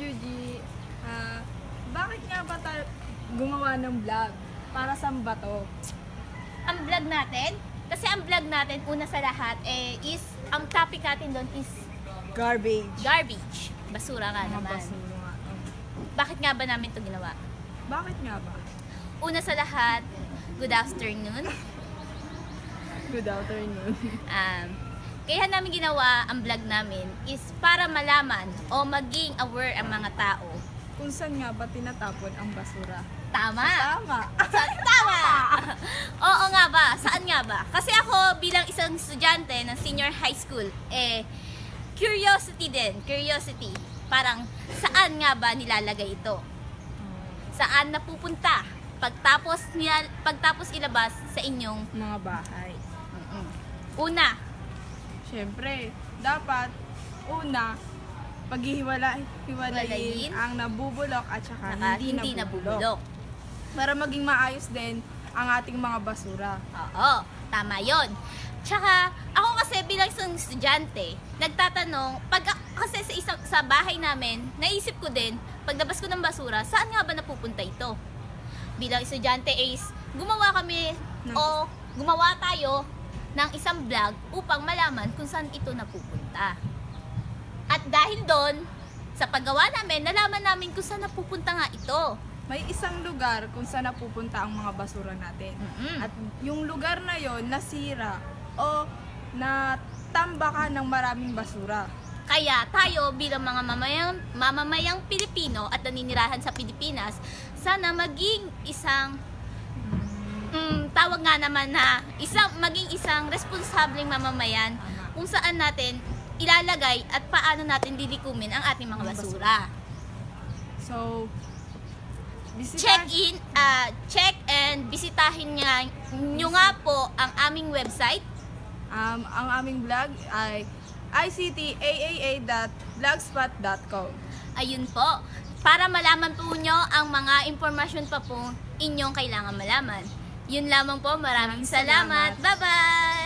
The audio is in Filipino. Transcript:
Yuji. Bakit nga ba tayo gumawa ng vlog? Para saan ba to? Ang vlog natin, kasi ang vlog natin, una sa lahat, is, ang topic natin doon is Garbage. garbage. Basura nga Mga naman. basura nga to. Bakit nga ba namin ito ginawa? Bakit nga ba? Una sa lahat, good afternoon. Good afternoon. Kaya namin ginawa ang vlog namin is para malaman o maging aware ang mga tao. Kung saan nga ba tinatapon ang basura? Tama! Tama. Tama! Oo nga ba? Saan nga ba? Kasi ako bilang isang estudyante ng senior high school, curiosity din. Curiosity. Parang saan nga ba nilalagay ito? Saan napupunta? Pagtapos ilabas sa inyong Mga bahay. una, Siyempre, dapat una hiwalayin ang nabubulok at saka hindi nabubulok. Para maging maayos din ang ating mga basura. oo, tama yon. Tsaka, ako kasi bilang isang estudyante, nagtatanong, kasi sa bahay namin, naisip ko din, paglabas ko ng basura, saan nga ba napupunta ito? Bilang estudyante is, gumawa tayo ng isang vlog upang malaman kung saan ito napupunta. At dahil doon, sa paggawa namin, nalaman namin kung saan napupunta nga ito. May isang lugar kung saan napupunta ang mga basura natin. At yung lugar na yon nasira o natambakan ng maraming basura. Kaya tayo bilang mga mamamayang Pilipino at naninirahan sa Pilipinas, sana maging isang tawag nga naman na maging isang responsableng mamamayan kung saan natin ilalagay at paano natin dilikumin ang ating mga basura. So, Check and bisitahin nyo nga po ang aming website. ang aming vlog ay ictaaa.blogspot.com. Ayun po, para malaman po nyo ang mga impormasyon pa po inyong kailangan malaman. Yun lamang po, maraming salamat. Bye-bye!